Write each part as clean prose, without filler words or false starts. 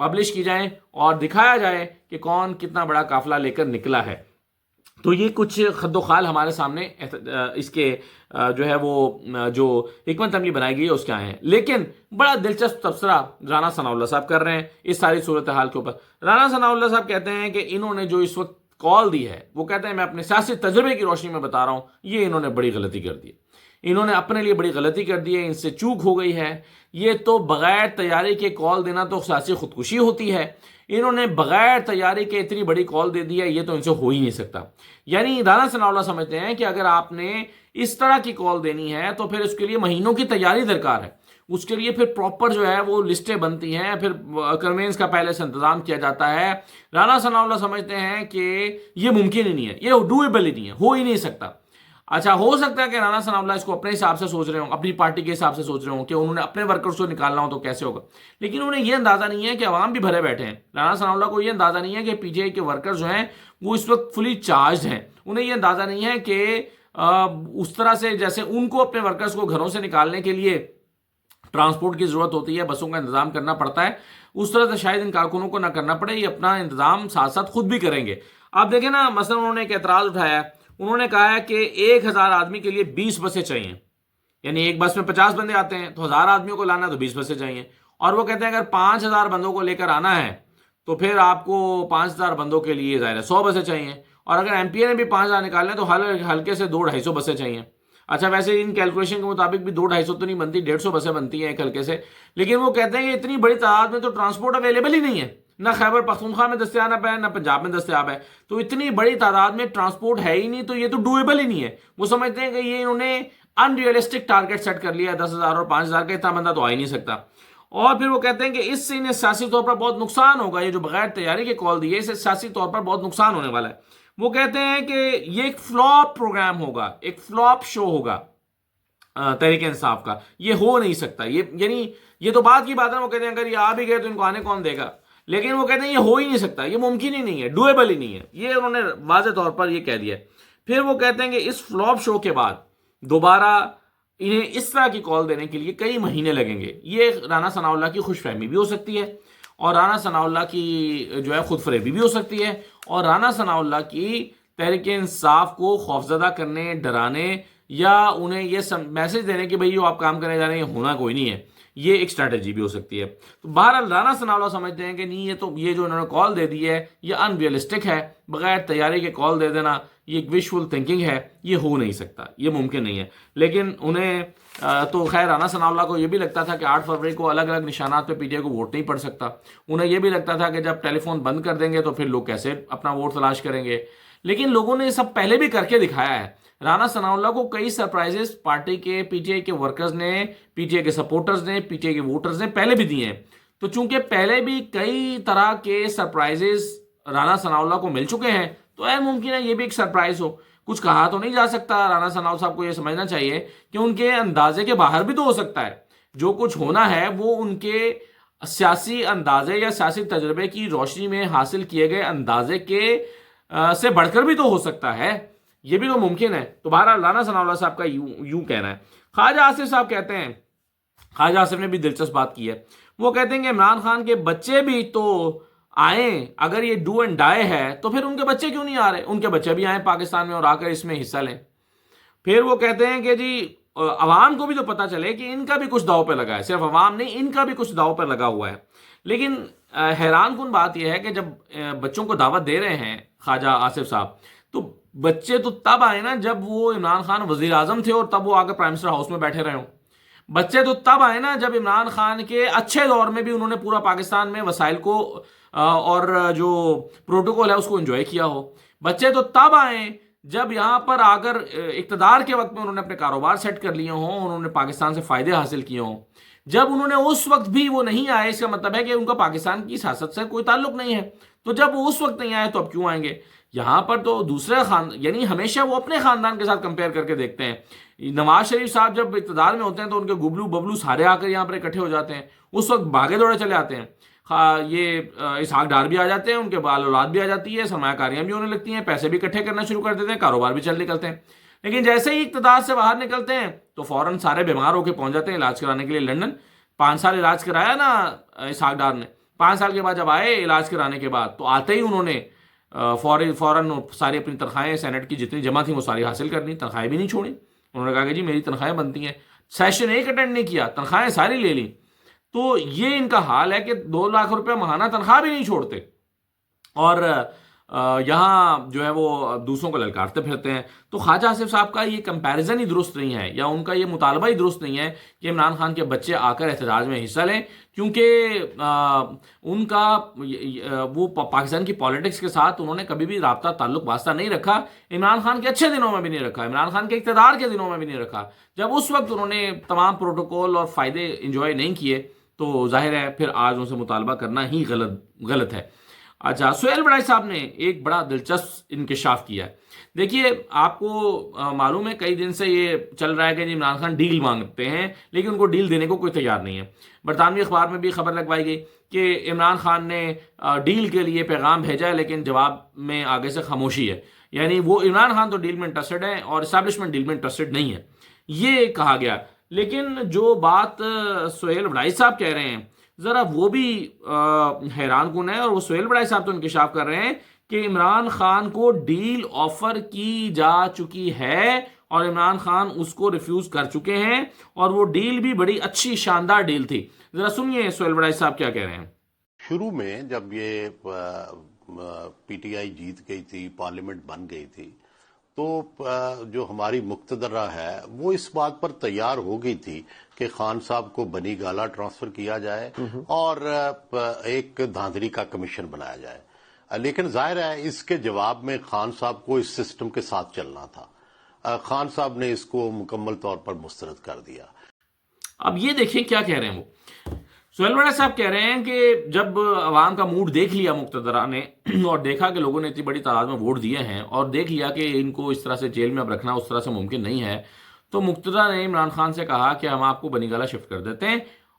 Publish کی جائیں اور دکھایا جائے کہ کون کتنا بڑا قافلہ لے کر نکلا ہے. تو یہ کچھ خد و خال ہمارے سامنے اس کے جو ہے وہ جو حکمت عملی بنائی گئی ہے اس کے آئے ہیں. لیکن بڑا دلچسپ تبصرہ رانا ثناء اللہ صاحب کر رہے ہیں اس ساری صورتحال کے اوپر. رانا ثناء اللہ صاحب کہتے ہیں کہ انہوں نے جو اس وقت کال دی ہے وہ کہتے ہیں میں اپنے سیاسی تجربے کی روشنی میں بتا رہا ہوں یہ انہوں نے بڑی غلطی کر دی ہے. انہوں نے اپنے لیے بڑی غلطی کر دی ہے, ان سے چوک ہو گئی ہے. یہ تو بغیر تیاری کے کال دینا تو سیاسی خودکشی ہوتی ہے. انہوں نے بغیر تیاری کے اتنی بڑی کال دے دی ہے, یہ تو ان سے ہو ہی نہیں سکتا. یعنی رانا ثناء اللہ سمجھتے ہیں کہ اگر آپ نے اس طرح کی کال دینی ہے تو پھر اس کے لیے مہینوں کی تیاری درکار ہے. اس کے لیے پھر پراپر جو ہے وہ لسٹیں بنتی ہیں, پھر کنوینس کا پہلے سے انتظام کیا جاتا ہے. رانا ثناء اللہ سمجھتے ہیں کہ یہ ممکن ہی نہیں ہے, یہ ڈویبل ہی نہیں ہے, ہو ہی نہیں سکتا. اچھا ہو سکتا ہے کہ رانا ثناء اللہ اس کو اپنے حساب سے سوچ رہے ہوں, اپنی پارٹی کے حساب سے سوچ رہے ہوں کہ انہوں نے اپنے ورکرز کو نکالنا ہو تو کیسے ہوگا, لیکن انہیں یہ اندازہ نہیں ہے کہ عوام بھی بھرے بیٹھے ہیں. رانا ثناء اللہ کو یہ اندازہ نہیں ہے کہ پی ٹی آئی کے ورکرز جو ہیں وہ اس وقت فلی چارجڈ ہیں. انہیں یہ اندازہ نہیں ہے کہ اس طرح سے جیسے ان کو اپنے ورکرز کو گھروں سے نکالنے کے لیے ٹرانسپورٹ کی ضرورت ہوتی ہے, بسوں کا انتظام کرنا پڑتا ہے, اس طرح سے شاید ان کارکنوں کو نہ کرنا پڑے, یہ اپنا انتظام ساتھ ساتھ خود بھی کریں گے. آپ دیکھیں نا, مثلا انہوں نے ایک اعتراض اٹھایا ہے. انہوں نے کہا ہے کہ 1000 آدمی کے لیے 20 بسیں چاہیے, یعنی ایک بس میں 50 بندے آتے ہیں تو 1000 آدمیوں کو لانا ہے تو 20 بسیں چاہیے. اور وہ کہتے ہیں اگر 5000 بندوں کو لے کر آنا ہے تو پھر آپ کو 5000 بندوں کے لیے ظاہر ہے 100 بسیں چاہیے, اور اگر ایم پی اے نے بھی 5000 نکالنے تو ہلکے سے 200-250 بسیں چاہیے. اچھا ویسے ان کیلکولیشن کے مطابق بھی 200-250 تو نہیں بنتی, 150 بسیں بنتی ہیں ایک ہلکے سے. لیکن وہ کہتے ہیں کہ اتنی بڑی تعداد میں تو ٹرانسپورٹ اویلیبل ہی نہیں ہے, نہ خیبر پختونخوا میں دستیاب ہے نہ پنجاب میں دستیاب ہے, تو اتنی بڑی تعداد میں ٹرانسپورٹ ہے ہی نہیں, تو یہ تو ڈویبل ہی نہیں ہے. وہ سمجھتے ہیں کہ یہ انہوں نے ان ریئلسٹک ٹارگیٹ سیٹ کر لیا ہے, 10,000 اور 5,000 کا اتنا بندہ تو آ ہی نہیں سکتا. اور پھر وہ کہتے ہیں کہ اس سے انہیں سیاسی طور پر بہت نقصان ہوگا, یہ جو بغیر تیاری کے کال دی ہے اس سے سیاسی طور پر بہت نقصان ہونے والا ہے. وہ کہتے ہیں کہ یہ ایک فلاپ پروگرام ہوگا, ایک فلاپ شو ہوگا تحریک انصاف کا, یہ ہو نہیں سکتا. یعنی یہ تو بات کی بات ہے, وہ کہتے ہیں اگر یہ آ بھی گئے تو ان کو آنے کون دے گا, لیکن وہ کہتے ہیں یہ ہو ہی نہیں سکتا, یہ ممکن ہی نہیں ہے, ڈویبل ہی نہیں ہے. یہ انہوں نے واضح طور پر یہ کہہ دیا. پھر وہ کہتے ہیں کہ اس فلاپ شو کے بعد دوبارہ انہیں اس طرح کی کال دینے کے لیے کئی مہینے لگیں گے. یہ رانا ثناء اللہ کی خوش فہمی بھی ہو سکتی ہے, اور رانا ثناء اللہ کی جو ہے خود فریبی بھی ہو سکتی ہے, اور رانا ثناء اللہ کی تحریک انصاف کو خوفزدہ کرنے, ڈرانے, یا انہیں یہ میسج دینے کہ بھئی جو آپ کام کرنے جا رہے ہیں ہونا کوئی نہیں ہے, یہ ایک اسٹریٹجی بھی ہو سکتی ہے. تو بہرحال رانا ثناء اللہ سمجھتے ہیں کہ نہیں, یہ جو انہوں نے کال دے دی ہے یہ ان ریئلسٹک ہے, بغیر تیاری کے کال دے دینا یہ ایک وشفل تھنکنگ ہے, یہ ہو نہیں سکتا, یہ ممکن نہیں ہے. لیکن انہیں تو خیر رانا ثناء اللہ کو یہ بھی لگتا تھا کہ 8 فروری کو الگ الگ نشانات پہ پی ٹی آئی کو ووٹ نہیں پڑ سکتا. انہیں یہ بھی لگتا تھا کہ جب ٹیلی فون بند کر دیں گے تو پھر لوگ کیسے اپنا ووٹ تلاش کریں گے. لیکن لوگوں نے یہ سب پہلے بھی کر کے دکھایا ہے. رانا ثناء اللہ کو کئی سرپرائزز پارٹی کے, پی ٹی آئی کے ورکرز نے, پی ٹی آئی کے سپورٹرز نے, پی ٹی آئی کے ووٹرز نے پہلے بھی دیے ہیں. تو چونکہ پہلے بھی کئی طرح کے سرپرائزز رانا ثناء اللہ کو مل چکے ہیں تو ممکن ہے یہ بھی ایک سرپرائز ہو. کچھ کہا تو نہیں جا سکتا. رانا ثناء صاحب کو یہ سمجھنا چاہیے کہ ان کے اندازے کے باہر بھی تو ہو سکتا ہے. جو کچھ ہونا ہے وہ ان کے سیاسی اندازے یا سیاسی تجربے کی روشنی میں حاصل کیے گئے اندازے کے سے بڑھ کر بھی تو ہو سکتا ہے, یہ بھی تو ممکن ہے. تو بہرحال رانا ثناء اللہ صاحب کا یوں کہنا ہے. خواجہ آصف صاحب کہتے ہیں, خواجہ آصف نے بھی دلچسپ بات کی ہے. وہ کہتے ہیں کہ عمران خان کے بچے بھی تو آئیں, اگر یہ ڈو اینڈ ڈائی ہے تو پھر ان کے بچے کیوں نہیں آ رہے, ان کے بچے بھی آئیں پاکستان میں اور آ کر اس میں حصہ لیں. پھر وہ کہتے ہیں کہ جی عوام کو بھی تو پتہ چلے کہ ان کا بھی کچھ داؤ پہ لگا ہے, صرف عوام نہیں ان کا بھی کچھ داؤ پہ لگا ہوا ہے. لیکن حیران کن بات یہ ہے کہ جب بچوں کو دعوت دے رہے ہیں خواجہ آصف صاحب, تو بچے تو تب آئے نا جب وہ عمران خان وزیر اعظم تھے اور تب وہ آ کر پرائم منسٹر ہاؤس میں بیٹھے رہے ہوں. بچے تو تب آئے نا جب عمران خان کے اچھے دور میں بھی انہوں نے پورا پاکستان میں وسائل کو اور جو پروٹوکول ہے اس کو انجوائے کیا ہو. بچے تو تب آئیں جب یہاں پر آ کر اقتدار کے وقت میں انہوں نے اپنے کاروبار سیٹ کر لیے ہوں, انہوں نے پاکستان سے فائدے حاصل کیے ہوں. جب انہوں نے اس وقت بھی وہ نہیں آئے, اس کا مطلب ہے کہ ان کا پاکستان کی سیاست سے کوئی تعلق نہیں ہے. تو جب وہ اس وقت نہیں آئے تو اب کیوں آئیں گے؟ یہاں پر تو دوسرے یعنی ہمیشہ وہ اپنے خاندان کے ساتھ کمپیئر کر کے دیکھتے ہیں. نواز شریف صاحب جب اقتدار میں ہوتے ہیں تو ان کے گبلو ببلو سارے آ کر یہاں پر اکٹھے ہو جاتے ہیں, اس وقت بھاگے دوڑے چلے آتے ہیں. یہ اسحاق ڈار بھی آ جاتے ہیں, ان کے بال اولاد بھی آ جاتی ہے, سرمایہ کاریاں بھی ہونے لگتی ہیں, پیسے بھی اکٹھے کرنا شروع کر دیتے ہیں, کاروبار بھی چل نکلتے ہیں. لیکن جیسے ہی اقتدار سے باہر نکلتے ہیں تو فوراً سارے بیمار ہو کے پہنچ جاتے ہیں علاج کرانے کے لیے لندن. 5 سال علاج کرایا نا اسحاق ڈار نے, 5 سال کے بعد جب آئے علاج کرانے کے بعد، تو آتے ہی انہوں نے فوراً ساری اپنی تنخواہیں سینٹ کی جتنی جمع تھیں وہ ساری حاصل کر لی، تنخواہیں بھی نہیں چھوڑیں. انہوں نے کہا کہ جی میری تنخواہیں بنتی ہیں. سیشن ایک اٹینڈ نہیں کیا، تنخواہیں ساری لے لیں. تو یہ ان کا حال ہے کہ 2 لاکھ روپے ماہانہ تنخواہ بھی نہیں چھوڑتے، اور یہاں جو ہے وہ دوسروں کو للکارتے پھرتے ہیں. تو خواجہ آصف صاحب کا یہ کمپیریزن ہی درست نہیں ہے، یا ان کا یہ مطالبہ ہی درست نہیں ہے کہ عمران خان کے بچے آ کر احتجاج میں حصہ لیں، کیونکہ ان کا وہ پاکستان کی پالیٹکس کے ساتھ انہوں نے کبھی بھی رابطہ تعلق واسطہ نہیں رکھا. عمران خان کے اچھے دنوں میں بھی نہیں رکھا، عمران خان کے اقتدار کے دنوں میں بھی نہیں رکھا. جب اس وقت انہوں نے تمام پروٹوکول اور فائدے انجوائے نہیں کیے تو ظاہر ہے پھر آج ان سے مطالبہ کرنا ہی غلط ہے. اچھا، سہیل بڑائی صاحب نے ایک بڑا دلچسپ انکشاف کیا ہے. دیکھیے، آپ کو معلوم ہے کئی دن سے یہ چل رہا ہے کہ جی عمران خان ڈیل مانگتے ہیں، لیکن ان کو ڈیل دینے کو کوئی تیار نہیں ہے. برطانوی اخبار میں بھی خبر لگوائی گئی کہ عمران خان نے ڈیل کے لیے پیغام بھیجا ہے، لیکن جواب میں آگے سے خاموشی ہے. یعنی وہ عمران خان تو ڈیل میں انٹرسٹڈ ہیں اور اسٹیبلشمنٹ ڈیل میں انٹرسٹڈ نہیں ہے، یہ کہا گیا. لیکن جو بات سہیل بڑائی صاحب کہہ رہے ہیں ذرا وہ بھی حیران کن ہے، اور وہ سہیل بڑائی صاحب تو انکشاف کر رہے ہیں کہ عمران خان کو ڈیل آفر کی جا چکی ہے اور عمران خان اس کو ریفیوز کر چکے ہیں، اور وہ ڈیل بھی بڑی اچھی شاندار ڈیل تھی. ذرا سنیے سہیل بڑائی صاحب کیا کہہ رہے ہیں. شروع میں جب یہ پی ٹی آئی جیت گئی تھی، پارلیمنٹ بن گئی تھی، تو جو ہماری مقتدرہ ہے وہ اس بات پر تیار ہو گئی تھی کہ خان صاحب کو بنی گالا ٹرانسفر کیا جائے اور ایک دھاندلی کا کمیشن بنایا جائے. لیکن ظاہر ہے اس کے جواب میں خان صاحب کو اس سسٹم کے ساتھ چلنا تھا. خان صاحب نے اس کو مکمل طور پر مسترد کر دیا. اب یہ دیکھیں کیا کہہ رہے ہیں وہ. سہیل بڑائی صاحب کہہ رہے ہیں کہ جب عوام کا موڈ دیکھ لیا مقتدرہ نے، اور دیکھا کہ لوگوں نے اتنی بڑی تعداد میں ووٹ دیے ہیں، اور دیکھ لیا کہ ان کو اس طرح سے جیل میں اب رکھنا اس طرح سے ممکن نہیں ہے، تو مقتدرہ نے عمران خان سے کہا کہ ہم آپ کو بنی گالا شفٹ کر دیتے ہیں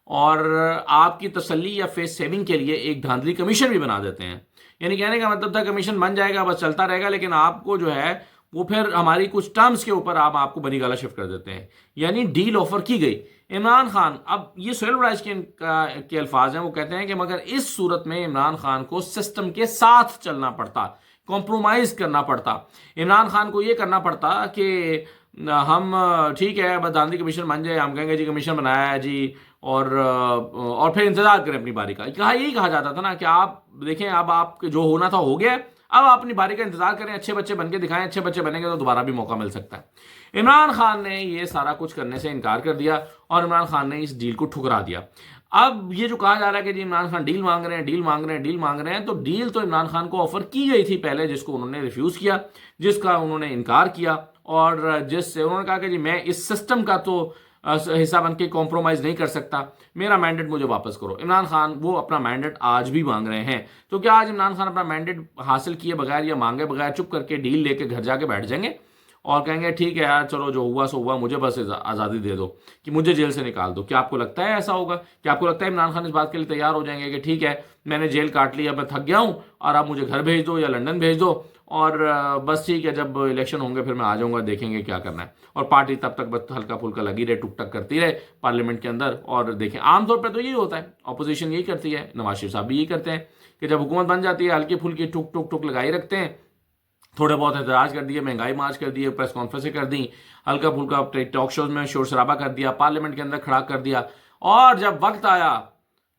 اور آپ کی تسلی یا فیس سیونگ کے لیے ایک دھاندلی کمیشن بھی بنا دیتے ہیں. یعنی کہنے کا مطلب تھا کمیشن بن جائے گا، بس چلتا رہے گا، لیکن آپ کو جو ہے وہ پھر ہماری کچھ ٹرمز کے اوپر آپ کو بنی گالا شفٹ کر دیتے ہیں. یعنی ڈیل آفر کی گئی. عمران خان، اب یہ سہیل بڑائی کے الفاظ ہیں، وہ کہتے ہیں کہ مگر اس صورت میں عمران خان کو سسٹم کے ساتھ چلنا پڑتا، کمپرومائز کرنا پڑتا. عمران خان کو یہ کرنا پڑتا کہ ہم ٹھیک ہے بس دھاندلی کمیشن بن جائے، ہم کہیں گے جی کمیشن بنایا ہے جی، اور پھر انتظار کریں اپنی باری کا. یہی کہا جاتا تھا نا کہ آپ دیکھیں اب آپ جو ہونا تھا ہو گیا، اب آپ اپنی باری کا انتظار کریں، اچھے بچے بن کے دکھائیں، اچھے بچے بنیں گے تو دوبارہ بھی موقع مل سکتا ہے. عمران خان نے یہ سارا کچھ کرنے سے انکار کر دیا اور عمران خان نے اس ڈیل کو ٹھکرا دیا. اب یہ جو کہا جا رہا ہے کہ جی عمران خان ڈیل مانگ رہے ہیں، ڈیل مانگ رہے ہیں، ڈیل مانگ رہے ہیں، تو ڈیل تو عمران خان کو آفر کی گئی تھی پہلے، جس کو انہوں نے ریفیوز کیا، جس کا انہوں نے انکار کیا، اور جس سے انہوں نے کہا کہ جی میں اس سسٹم کا تو حصہ بن کے کمپرومائز نہیں کر سکتا، میرا مینڈیٹ مجھے واپس کرو. عمران خان وہ اپنا مینڈیٹ آج بھی مانگ رہے ہیں. تو کیا آج عمران خان اپنا مینڈیٹ حاصل کیے بغیر یا مانگے بغیر چپ کر کے ڈیل لے کے گھر جا کے بیٹھ جائیں گے اور کہیں گے ٹھیک ہے یار چلو جو ہوا سو ہوا، مجھے بس آزادی دے دو کہ مجھے جیل سے نکال دو؟ کیا آپ کو لگتا ہے ایسا ہوگا؟ کیا آپ کو لگتا ہے عمران خان اس بات کے لیے تیار ہو جائیں گے کہ ٹھیک ہے میں نے جیل کاٹ لی، اب میں تھک گیا ہوں اور آپ مجھے گھر بھیج دو یا لندن بھیج دو، اور بس ٹھیک ہے جب الیکشن ہوں گے پھر میں آ جاؤں گا، دیکھیں گے کیا کرنا ہے، اور پارٹی تب تک بس ہلکا پھلکا لگی رہے، ٹک ٹک کرتی رہے پارلیمنٹ کے اندر. اور دیکھیں عام طور پہ تو یہی ہوتا ہے، اپوزیشن یہی کرتی ہے، نواز شریف صاحب بھی یہی کرتے ہیں کہ جب حکومت بن جاتی ہے ہلکی پھلکی ٹک ٹک ٹک لگائی رکھتے ہیں، تھوڑے بہت احتجاج کر دیے، مہنگائی مارچ کر دیے، پریس کانفرنسیں کر دیں، ہلکا پھلکا ٹاک شوز میں شور شرابہ کر دیا، پارلیمنٹ کے اندر کھڑا کر دیا، اور جب وقت آیا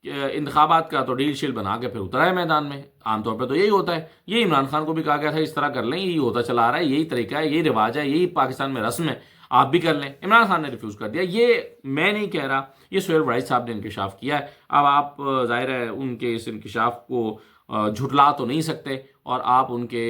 انتخابات کا تو ڈیل شیل بنا کے پھر اترا ہے میدان میں. عام طور پہ تو یہی ہوتا ہے. یہ عمران خان کو بھی کہا گیا تھا اس طرح کر لیں، یہی ہوتا چلا آ رہا ہے، یہی طریقہ ہے، یہی رواج ہے، یہی پاکستان میں رسم ہے، آپ بھی کر لیں. عمران خان نے ریفیوز کر دیا. یہ میں نہیں کہہ رہا، یہ سہیل بڑائی صاحب نے انکشاف کیا ہے. اب آپ ظاہر ہے ان کے اس انکشاف کو جھٹلا تو نہیں سکتے، اور آپ ان کے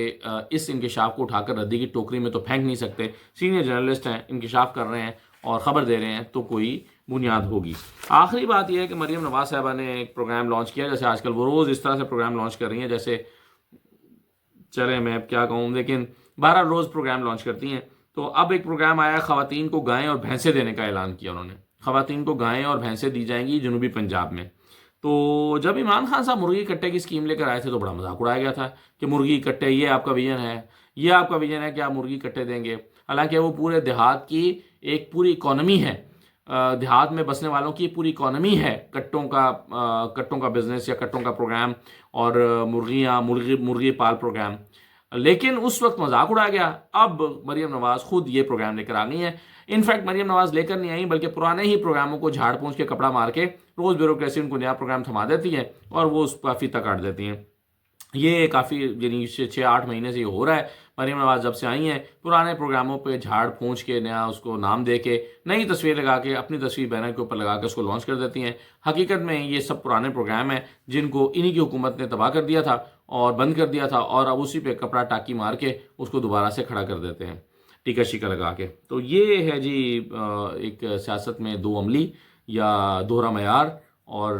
اس انکشاف کو اٹھا کر ردی کی ٹوکری میں تو پھینک نہیں سکتے. سینئر جرنلسٹ ہیں، انکشاف کر رہے ہیں اور خبر دے رہے ہیں تو کوئی بنیاد ہوگی. آخری بات یہ ہے کہ مریم نواز صاحبہ نے ایک پروگرام لانچ کیا، جیسے آج کل وہ روز اس طرح سے پروگرام لانچ کر رہی ہیں جیسے چلیں میں اب کیا کہوں، لیکن 12 روز پروگرام لانچ کرتی ہیں. تو اب ایک پروگرام آیا، خواتین کو گائیں اور بھینسیں دینے کا اعلان کیا انہوں نے. خواتین کو گائیں اور بھینسیں دی جائیں گی جنوبی پنجاب میں. تو جب عمران خان صاحب مرغی کٹے کی اسکیم لے کر آئے تھے تو بڑا مذاق اڑایا گیا تھا کہ مرغی کٹے یہ آپ کا ویژن ہے، یہ آپ کا ویژن ہے کہ آپ مرغی کٹے دیں گے. حالانکہ وہ پورے دیہات کی ایک پوری اکانومی ہے دیہات میں بسنے والوں کی پوری اکانومی ہے کٹوں کا بزنس یا کٹوں کا پروگرام اور مرغی پال پروگرام، لیکن اس وقت مذاق اڑایا گیا۔ اب مریم نواز خود یہ پروگرام لے کر آ گئی ہیں۔ انفیکٹ مریم نواز لے کر نہیں آئی بلکہ پرانے ہی پروگراموں کو جھاڑ پونچھ کے کپڑا مار کے روز بیوروکریسی ان کو نیا پروگرام تھما دیتی ہے اور وہ اس کا فیتہ کاٹ دیتی ہیں۔ یہ کافی یعنی 6-8 مہینے سے یہ ہو رہا ہے۔ مریم نواز جب سے آئی ہیں پرانے پروگراموں پہ جھاڑ پھونچ کے نیا اس کو نام دے کے نئی تصویر لگا کے اپنی تصویر بینر کے اوپر لگا کے اس کو لانچ کر دیتی ہیں۔ حقیقت میں یہ سب پرانے پروگرام ہیں جن کو انہی کی حکومت نے تباہ کر دیا تھا اور بند کر دیا تھا، اور اب اسی پہ کپڑا ٹاکی مار کے اس کو دوبارہ سے کھڑا کر دیتے ہیں ٹیکا شیکا لگا کے۔ تو یہ ہے جی ایک سیاست میں دو عملی یا دوہرا معیار اور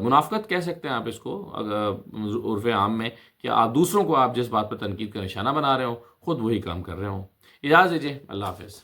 منافقت کہہ سکتے ہیں آپ اس کو عرف عام میں، کہ آپ دوسروں کو آپ جس بات پر تنقید کا نشانہ بنا رہے ہو خود وہی کام کر رہے ہوں۔ اجازت دیجیے، اللہ حافظ۔